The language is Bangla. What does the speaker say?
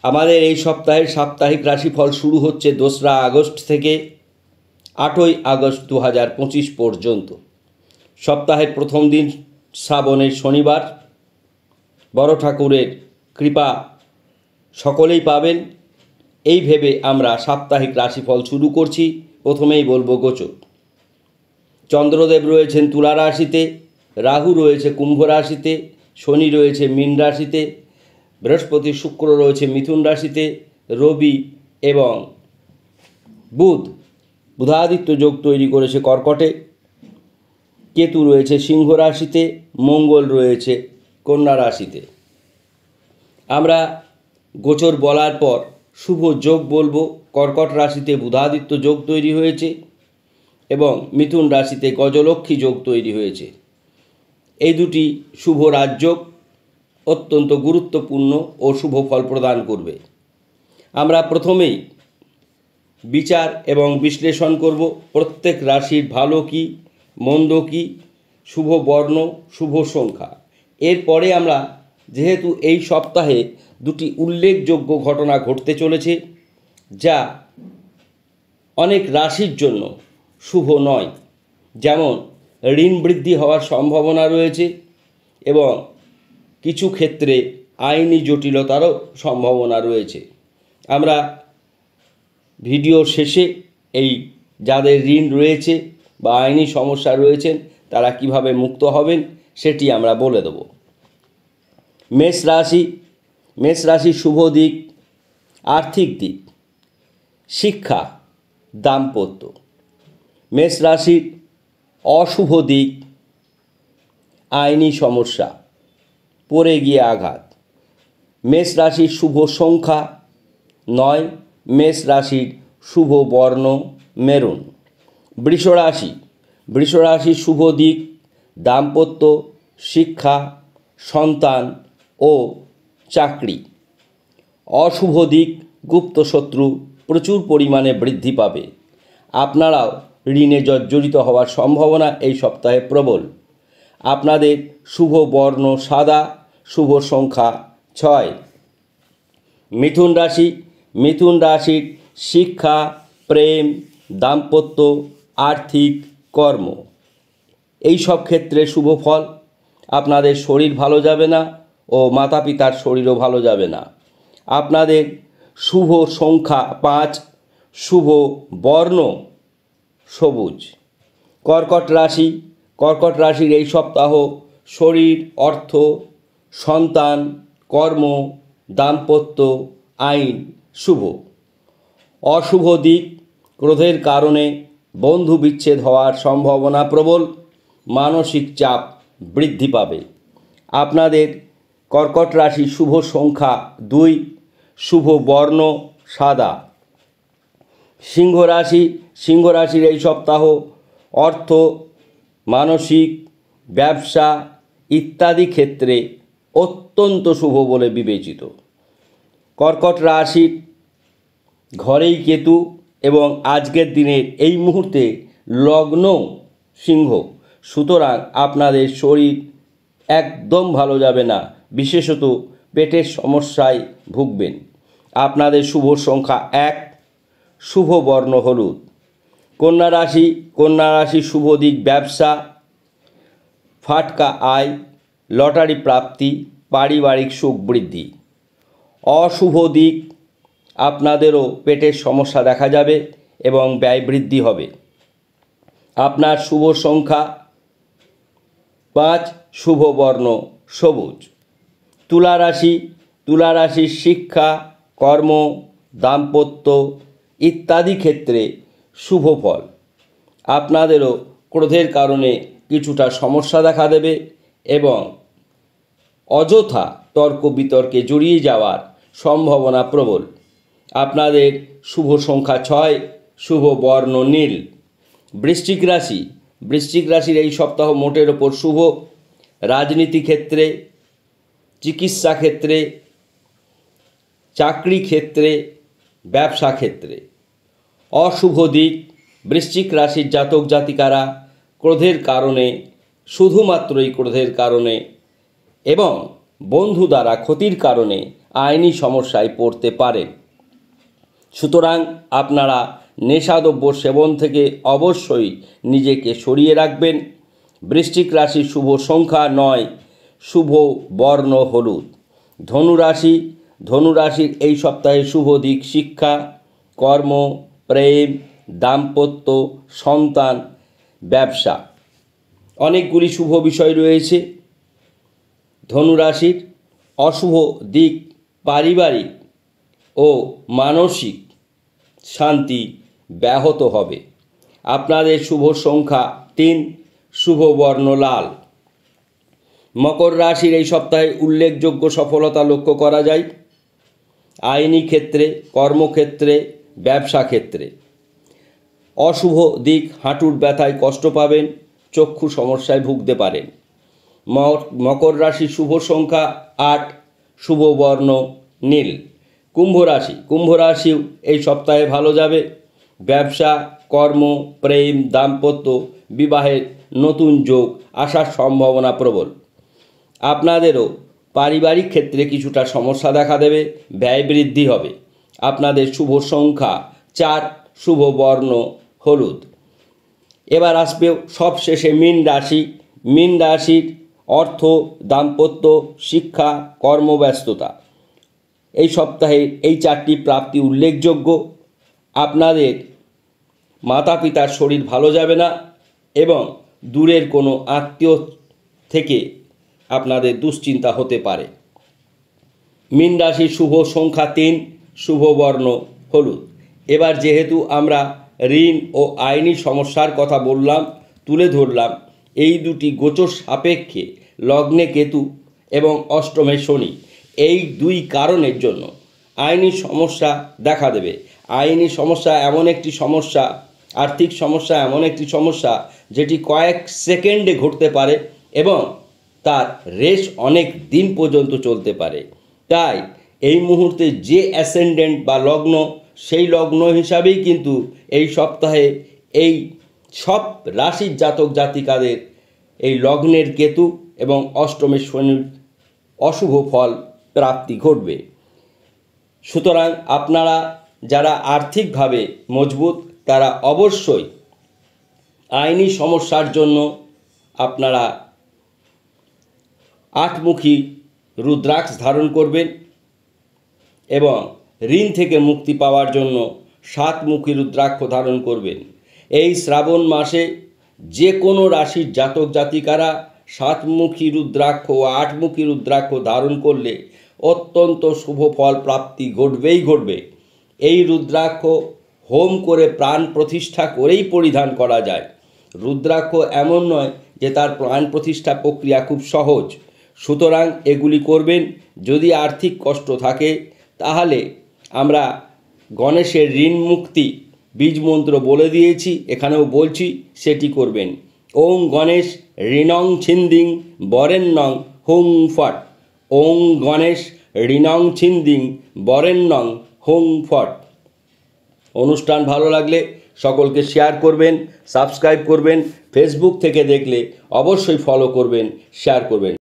আমাদের এই সপ্তাহের সাপ্তাহিক রাশিফল শুরু হচ্ছে 2রা আগস্ট থেকে 8ই আগস্ট 2025 পর্যন্ত। সপ্তাহের প্রথম দিন শ্রাবণের শনিবার। বড় ঠাকুরের কৃপা সকলেই পাবেন এই ভেবে আমরা সাপ্তাহিক রাশিফল শুরু করছি। প্রথমেই বলবো গোচর। চন্দ্রদেব রয়েছেন তুলা রাশিতে, রাহু রয়েছে কুম্ভ রাশিতে, শনি রয়েছে মীন রাশিতে, বৃহস্পতি শুক্র রয়েছে মিথুন রাশিতে, রবি এবং বুধাদিত্য যোগ তৈরি করেছে কর্কটে, কেতু রয়েছে সিংহ রাশিতে, মঙ্গল রয়েছে কন্যা রাশিতে। আমরা গোচর বলার পর শুভ যোগ বলবো। কর্কট রাশিতে বুধাদিত্য যোগ তৈরি হয়েছে এবং মিথুন রাশিতে গজলক্ষ্মী যোগ তৈরি হয়েছে। এই দুটি শুভ রাজযোগ অত্যন্ত গুরুত্বপূর্ণ ও শুভ ফল প্রদান করবে। আমরা প্রথমেই বিচার এবং বিশ্লেষণ করব প্রত্যেক রাশির ভালো কি মন্দ কি, শুভ বর্ণ, শুভ সংখ্যা। এরপরে আমরা যেহেতু এই সপ্তাহে দুটি উল্লেখযোগ্য ঘটনা ঘটতে চলেছে যা অনেক রাশির জন্য শুভ নয়, যেমন ঋণ বৃদ্ধি হওয়ার সম্ভাবনা রয়েছে এবং কিছু ক্ষেত্রে আইনি জটিলতারও সম্ভাবনা রয়েছে। আমরা ভিডিওর শেষে এই যাদের ঋণ রয়েছে বা আইনি সমস্যা রয়েছেন তারা কিভাবে মুক্ত হবেন সেটি আমরা বলে দেব। মেষ রাশি শুভ দিক আর্থিক দিক, শিক্ষা, দাম্পত্য। মেষ রাশির অশুভ দিক আইনি সমস্যা, পড়ে গিয়ে আঘাত। মেষ রাশির শুভ সংখ্যা 9, মেষ রাশির শুভ বর্ণ মেরুন। বৃষ রাশির শুভ দিক দাম্পত্য, শিক্ষা, সন্তান ও চাকরি। অশুভ দিক গুপ্ত শত্রু প্রচুর পরিমাণে বৃদ্ধি পাবে। আপনারাও ঋণে জর্জরিত হওয়ার সম্ভাবনা এই সপ্তাহে প্রবল। আপনাদের শুভ বর্ণ সাদা, শুভ সংখ্যা 6। মিথুন রাশির শিক্ষা, প্রেম, দাম্পত্য, আর্থিক, কর্ম এই সব ক্ষেত্রে শুভ ফল। আপনাদের শরীর ভালো যাবে না ও মাতা পিতার শরীরও ভালো যাবে না। আপনাদের শুভ সংখ্যা 5, শুভ বর্ণ সবুজ। কর্কট রাশির এই সপ্তাহ শরীর, অর্থ, সন্তান, কর্ম, দাম্পত্য, আইন শুভ। অশুভ দিক ক্রোধের কারণে বন্ধু বিচ্ছেদ হওয়ার সম্ভাবনা প্রবল, মানসিক চাপ বৃদ্ধি পাবে। আপনাদের কর্কট রাশি শুভ সংখ্যা 2, শুভ বর্ণ সাদা। সিংহ রাশির এই সপ্তাহ অর্থ, মানসিক, ব্যবসা ইত্যাদি ক্ষেত্রে অত্যন্ত শুভ বলে বিবেচিত। কর্কট রাশির ঘরেই কেতু এবং আজকের দিনের এই মুহূর্তে লগ্ন সিংহ, সুতরাং আপনাদের শরীর একদম ভালো যাবে না, বিশেষত পেটের সমস্যায় ভুগবেন। আপনাদের শুভ সংখ্যা 1, শুভ বর্ণ হলুদ। কন্যা রাশি শুভ দিক ব্যবসা, ফাটকা আয়, লটারি প্রাপ্তি, পারিবারিক সুখ বৃদ্ধি। অশুভ দিক আপনাদেরও পেটের সমস্যা দেখা যাবে এবং ব্যয় বৃদ্ধি হবে। আপনার শুভ সংখ্যা 5, শুভ বর্ণ সবুজ। তুলা রাশির শিক্ষা, কর্ম, দাম্পত্য ইত্যাদি ক্ষেত্রে শুভ ফল। আপনাদেরও ক্রোধের কারণে কিছুটা সমস্যা দেখা দেবে এবং অযথা তর্ক বিতর্কে জড়িয়ে যাওয়ার সম্ভাবনা প্রবল। আপনাদের শুভ সংখ্যা 6, শুভ বর্ণ নীল। বৃশ্চিক রাশির এই সপ্তাহ মোটের ওপর শুভ। রাজনীতি ক্ষেত্রে, চিকিৎসা ক্ষেত্রে, চাকরি ক্ষেত্রে, ব্যবসা ক্ষেত্রে। অশুভ দিক বৃশ্চিক রাশির জাতক জাতিকারা ক্রোধের কারণে, শুধুমাত্রই ক্রোধের কারণে এবং বন্ধু দ্বারা ক্ষতির কারণে আইনি সমস্যায় পড়তে পারেন। সুতরাং আপনারা নেশাদ্রব্য সেবন থেকে অবশ্যই নিজেকে সরিয়ে রাখবেন। বৃশ্চিক রাশির শুভ সংখ্যা 9, শুভ বর্ণ হলুদ। ধনুরাশির এই সপ্তাহে শুভ দিক শিক্ষা, কর্ম, প্রেম, দাম্পত্য, সন্তান, ব্যবসা, অনেকগুলি শুভ বিষয় রয়েছে। ধনুরাশির অশুভ দিক পারিবারিক ও মানসিক শান্তি ব্যাহত হবে। আপনাদের শুভ সংখ্যা 3, শুভ বর্ণ লাল। মকর রাশির এই সপ্তাহে উল্লেখযোগ্য সফলতা লক্ষ্য করা যায় আইনি ক্ষেত্রে, কর্মক্ষেত্রে, ব্যবসা ক্ষেত্রে। অশুভ দিক হাঁটুর ব্যথায় কষ্ট পাবেন, চক্ষু সমস্যায় ভুগতে পারেন। মকর রাশির শুভ সংখ্যা 8, শুভ বর্ণ নীল। কুম্ভ রাশিও এই সপ্তাহে ভালো যাবে। ব্যবসা, কর্ম, প্রেম, দাম্পত্য, বিবাহের নতুন যোগ আসার সম্ভাবনা প্রবল। আপনাদেরও পারিবারিক ক্ষেত্রে কিছুটা সমস্যা দেখা দেবে, ব্যয় বৃদ্ধি হবে। আপনাদের শুভ সংখ্যা 4, শুভ বর্ণ হলুদ। এবার আসবে সবশেষে মীন রাশির অর্থ, দাম্পত্য, শিক্ষা, কর্মব্যস্ততা। এই সপ্তাহে এই 4টি প্রাপ্তি উল্লেখযোগ্য। আপনাদের মাতা পিতার শরীর ভালো যাবে না এবং দূরের কোনো আত্মীয় থেকে আপনাদের দুশ্চিন্তা হতে পারে। মীন রাশির শুভ সংখ্যা 3, শুভ বর্ণ হলুদ। এবার যেহেতু আমরা ঋণ ও আইনি সমস্যার কথা তুলে ধরলাম, এই দুটি গোচর সাপেক্ষে লগ্নে কেতু এবং অষ্টমে শনি, এই 2 কারণের জন্য আইনি সমস্যা দেখা দেবে। আইনি সমস্যা এমন একটি সমস্যা, আর্থিক সমস্যা এমন একটি সমস্যা যেটি কয়েক সেকেন্ডে ঘটতে পারে এবং তার রেশ অনেক দিন পর্যন্ত চলতে পারে। তাই এই মুহূর্তে যে অ্যাসেন্ডেন্ট বা লগ্ন, সেই লগ্ন হিসাবেই কিন্তু এই সপ্তাহে এই সব রাশির জাতক জাতিকাদের এই লগ্নের কেতু এবং অষ্টমের শনির অশুভ ফল প্রাপ্তি ঘটবে। সুতরাং আপনারা যারা আর্থিকভাবে মজবুত তারা অবশ্যই আইনি সমস্যার জন্য আপনারা 8মুখী রুদ্রাক্ষ ধারণ করবেন এবং ঋণ থেকে মুক্তি পাওয়ার জন্য 7মুখী রুদ্রাক্ষ ধারণ করবেন। এই শ্রাবণ মাসে যে কোনো রাশির জাতক জাতিকারা 7মুখী রুদ্রাক্ষ ও 8মুখী রুদ্রাক্ষ ধারণ করলে অত্যন্ত শুভ ফল প্রাপ্তি ঘটবে। এই রুদ্রাক্ষ হোম করে প্রাণ প্রতিষ্ঠা করেই পরিধান করা যায়। রুদ্রাক্ষ এমন নয় যে তার প্রাণ প্রতিষ্ঠা প্রক্রিয়া খুব সহজ। সুতরাং এগুলি করবেন। যদি আর্থিক কষ্ট থাকে তাহলে আমরা গণেশের ঋণ মুক্তি বীজ মন্ত্র বলে দিয়েছি, এখানেও বলছি, সেটি করবেন। ওং গণেশ ঋণং ছিন্দিং বরেণ্যং হুং ফট। ওং গণেশ ঋণং ছিন্দিং বরেণ্যং হুং ফট। অনুষ্ঠান ভালো লাগলে সকলকে শেয়ার করবেন, সাবস্ক্রাইব করবেন। ফেসবুক থেকে দেখলে অবশ্যই ফলো করবেন, শেয়ার করবেন।